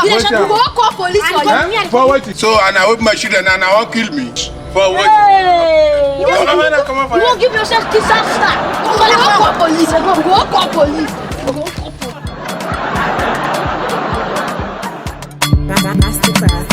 You go call police for you. For what? So and I whip my children and I won't kill me. For what? You won't give yourself disaster. You go call police. You go call police. Mastercraft.